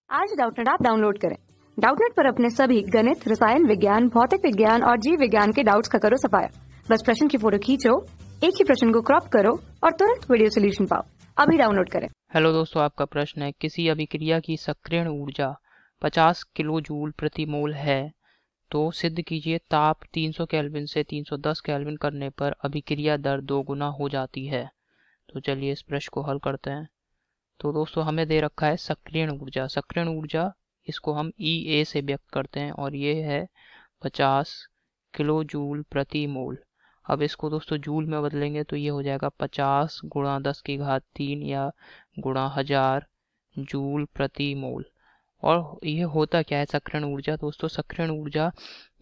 आज Doubtnut app download करें। Doubtnut पर अपने सभी गणित, रसायन विज्ञान, भौतिक विज्ञान और जीव विज्ञान के डाउट्स का करो सफाया। बस प्रश्न की फोटो खींचो, एक ही प्रश्न को क्रॉप करो और तुरंत वीडियो सोल्यूशन पाओ। अभी डाउनलोड करें। हेलो दोस्तों, आपका प्रश्न है किसी अभिक्रिया की सक्रियण ऊर्जा 50 किलो जूल प्रति मोल है तो सिद्ध कीजिए ताप 300 केल्विन से 310 केल्विन करने पर अभिक्रिया दर 2 गुना हो जाती है। तो चलिए इस प्रश्न को हल करते हैं। तो दोस्तों हमें दे रखा है सक्रियण ऊर्जा इसको हम EA से व्यक्त करते हैं और ये है 50 किलो जूल प्रति मोल। अब इसको दोस्तों जूल में बदलेंगे तो ये हो जाएगा 50 गुणा 10 की घात 3 या गुणा 1000 जूल प्रति मोल। और ये होता क्या है सक्रियण ऊर्जा? दोस्तों सक्रियण ऊर्जा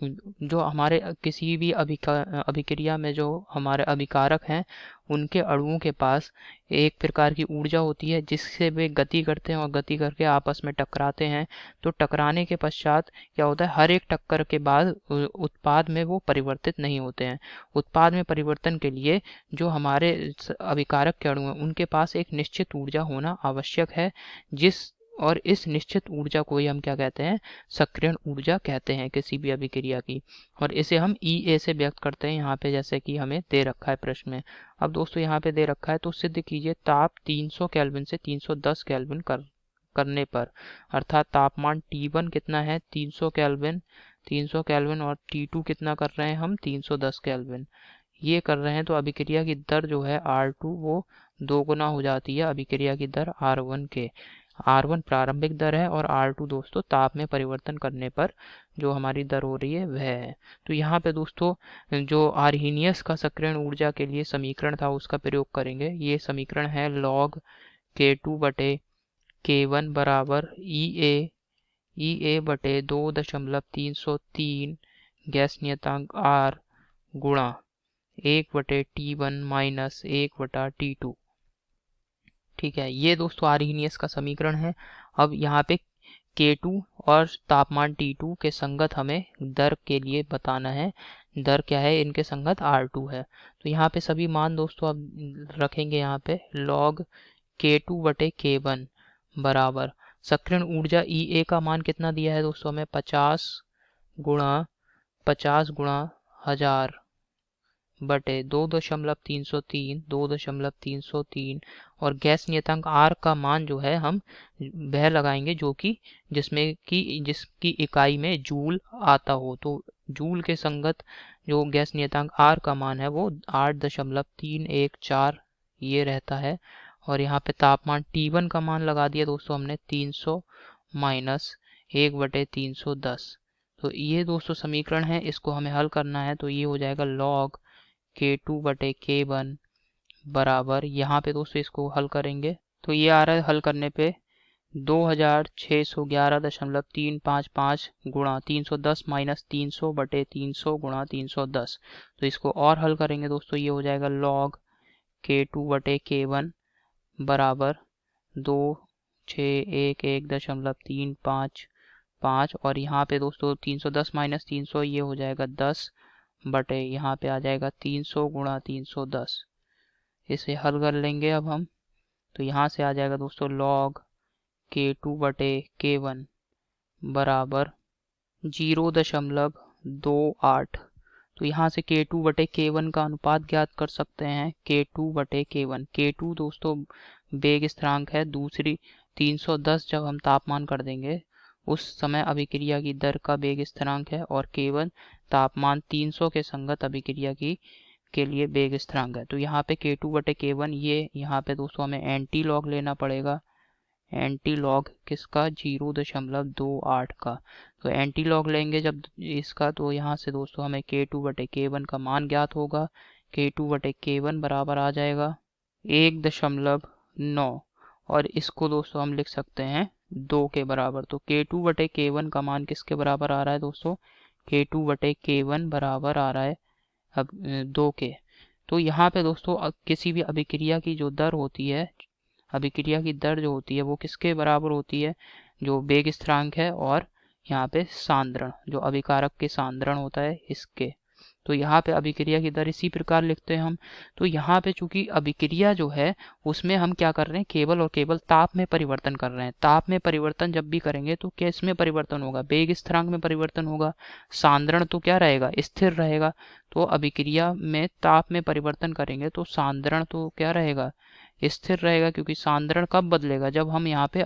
जो हमारे किसी भी अभिक्रिया में जो हमारे अभिकारक हैं उनके अणुओं के पास एक प्रकार की ऊर्जा होती है जिससे वे गति करते हैं और गति करके आपस में टकराते हैं। तो टकराने के पश्चात क्या होता है, हर एक टक्कर के बाद उत्पाद में वो परिवर्तित नहीं होते हैं। उत्पाद में परिवर्तन के लिए जो हमारे अभिकारक के अणु हैं उनके पास एक निश्चित ऊर्जा होना आवश्यक है, और इस निश्चित ऊर्जा को ही हम क्या कहते हैं, सक्रियण ऊर्जा कहते हैं किसी भी अभिक्रिया की। और इसे हम EA से व्यक्त करते हैं यहाँ पे, जैसे कि हमें दे रखा है प्रश्न में। अब दोस्तों यहाँ पे दे रखा है तो सिद्ध कीजिए ताप 300 केल्विन से 310 केल्विन करने पर, अर्थात तापमान T1 कितना है 300 केल्विन और T2 कितना कर रहे हैं हम 310 केल्विन ये कर रहे हैं। तो अभिक्रिया की दर जो है R2 वो 2 गुना हो जाती है अभिक्रिया की दर R1 के। R1 प्रारंभिक दर है और R2 दोस्तों ताप में परिवर्तन करने पर जो हमारी दर हो रही है वह है। तो यहाँ पे दोस्तों जो आर्हीनियस का सक्रियण ऊर्जा के लिए समीकरण था उसका प्रयोग करेंगे। ये समीकरण है log K2 बटे K1 बराबर EA बटे 2.303 गैस नियतांक R गुणा 1 बटे T1 माइनस 1 बटा T2। ठीक है, ये दोस्तों आर्हीनियस का समीकरण है। अब यहाँ पे K2 और तापमान T2 के संगत हमें दर के लिए बताना है। दर क्या है, इनके संगत R2 है। तो यहाँ पे सभी मान दोस्तों अब रखेंगे यहाँ पे log K2 बटे K1 बराबर सक्रियण ऊर्जा EA का मान कितना दिया है दोस्तों हमें 50 गुणा 1000 बटे 2.303 और गैस नियतांक R का मान जो है हम वह लगाएंगे जो कि जिसकी इकाई में जूल आता हो। तो जूल के संगत जो गैस नियतांक R का मान है वो 8.314 ये रहता है। और यहाँ पे तापमान T1 का मान लगा दिया दोस्तों हमने 300 माइनस 1/310। तो ये दोस्तों समीकरण है, इसको हमें हल करना है। तो ये हो जाएगा log K2 बटे K1 बराबर, यहाँ पे दोस्तों इसको हल करेंगे तो ये आ रहा है हल करने पे 2611.355 गुणा 310 माइनस 300 बटे 300 गुणा 310। तो इसको और हल करेंगे दोस्तों, ये हो जाएगा log K2 बटे K1 बराबर 2611.355 और यहाँ पे दोस्तों 310 माइनस 300 ये हो जाएगा 10 बटे यहाँ पे आ जाएगा 300 गुणा 310। इसे हल कर लेंगे अब हम, तो यहाँ से आ जाएगा दोस्तों log K2 बटे K1 बराबर 0.28। तो यहाँ से K2 बटे K1 का अनुपात ज्ञात कर सकते हैं। K2 बटे K1, K2 दोस्तों वेग स्थिरांक है, दूसरी 310 जब हम तापमान कर देंगे उस समय अभिक्रिया की दर का वेग स्थिरांक है, और K1 तापमान 300 के संगत अभिक्रिया के लिए वेग स्थिरांक है। तो यहाँ पे K2 बटे K1 ये यहाँ पे दोस्तों हमें एंटी लॉग लेना पड़ेगा। एंटी लॉग किसका 0.28 का। तो एंटी लॉग लेंगे जब इसका तो यहाँ से दोस्तों हमें K2 बटे K1 का मान ज्ञात होगा। K2 बटे K1 बराबर आ जाएगा 1.9 और इसको दोस्तों हम लिख सकते हैं 2 के बराबर। तो K2 बटे K1 का मान किसके बराबर आ रहा है दोस्तों, K2 बटे K1 बराबर आ रहा है अब 2 के। तो यहाँ पे दोस्तों किसी भी अभिक्रिया की जो दर होती है, अभिक्रिया की दर जो होती है वो किसके बराबर होती है, जो वेग स्थिरांक है और यहाँ पे सांद्रण जो अभिकारक के सांद्रण होता है इसके। तो यहाँ पे अभिक्रिया की दर इसी प्रकार लिखते हैं हम। तो यहाँ पे चूंकि अभिक्रिया जो है उसमें हम क्या कर रहे हैं, केवल और केवल ताप में परिवर्तन कर रहे हैं। ताप में परिवर्तन जब भी करेंगे तो किस में परिवर्तन होगा, वेग स्थिरांक में परिवर्तन होगा। सांद्रण तो क्या रहेगा, स्थिर रहेगा। तो अभिक्रिया में ताप में परिवर्तन करेंगे तो सांद्रण तो क्या रहेगा, स्थिर रहेगा, क्योंकि सांद्रण कब बदलेगा, जब हम यहाँ पे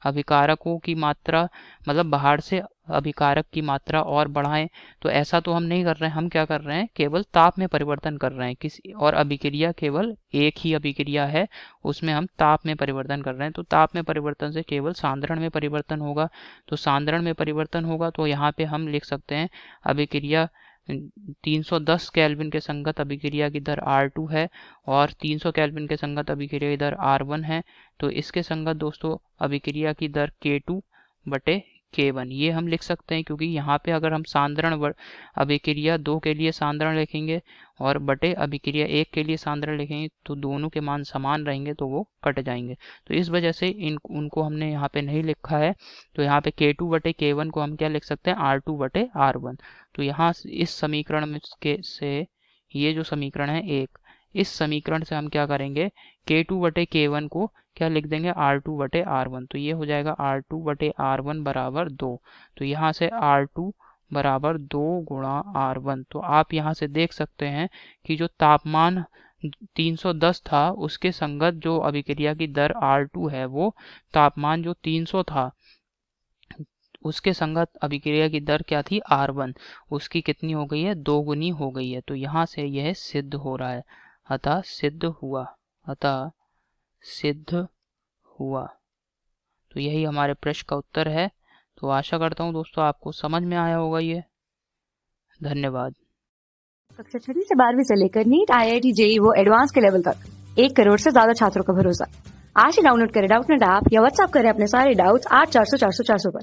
अभिकारकों की मात्रा मतलब बाहर से अभिकारक की मात्रा और बढ़ाएं। तो ऐसा तो हम नहीं कर रहे हैं, हम क्या कर रहे हैं, केवल ताप में परिवर्तन कर रहे हैं किसी और अभिक्रिया केवल एक ही अभिक्रिया है, उसमें हम ताप में परिवर्तन कर रहे हैं। तो ताप में परिवर्तन से केवल सांद्रण में परिवर्तन होगा। तो सांद्रण में परिवर्तन होगा तो यहाँ पे हम लिख सकते हैं अभिक्रिया 310 केल्विन के संगत अभिक्रिया की दर R2 है और 300 केल्विन के संगत अभिक्रिया की दर R1 है। तो इसके संगत दोस्तों अभिक्रिया की दर K2 बटे K1 ये हम लिख सकते हैं, क्योंकि यहाँ पे अगर हम सांद्रण अभिक्रिया 2 के लिए सांद्रण लिखेंगे और बटे अभिक्रिया 1 के लिए सांद्रण लिखेंगे तो दोनों के मान समान रहेंगे, तो वो कट जाएंगे। तो इस वजह से उनको हमने यहाँ पे नहीं लिखा है। तो यहाँ पे K2 बटे K1 को हम क्या लिख सकते हैं, R2 बटे R1। तो यहाँ इस समीकरण में से ये जो समीकरण है एक, इस समीकरण से हम क्या करेंगे, K2 बटे K1 को क्या लिख देंगे, R2 बटे R1। तो ये हो जाएगा R2 बटे R1 बराबर 2। तो यहाँ से R2 बराबर 2 गुणा R1। तो आप यहाँ से देख सकते हैं कि जो तापमान 310 था उसके संगत जो अभिक्रिया की दर R2 है, वो तापमान जो 300 था उसके संगत अभिक्रिया की दर क्या थी, R1, उसकी कितनी हो गई है, 2 गुनी हो गई है। तो यहाँ से यह सिद्ध हो रहा है, अतः सिद्ध हुआ। तो यही हमारे प्रश्न का उत्तर है। तो आशा करता हूँ दोस्तों आपको समझ में आया होगा ये। धन्यवाद। कक्षा 6वीं से 12वीं से लेकर नीट, IIT, JEE वो एडवांस के लेवल तक 1 करोड़ से ज्यादा छात्रों का भरोसा। आज ही डाउनलोड करें डाउटनेट ऐप या व्हाट्सएप करें अपने सारे डाउट्स 8400 400 400 पर।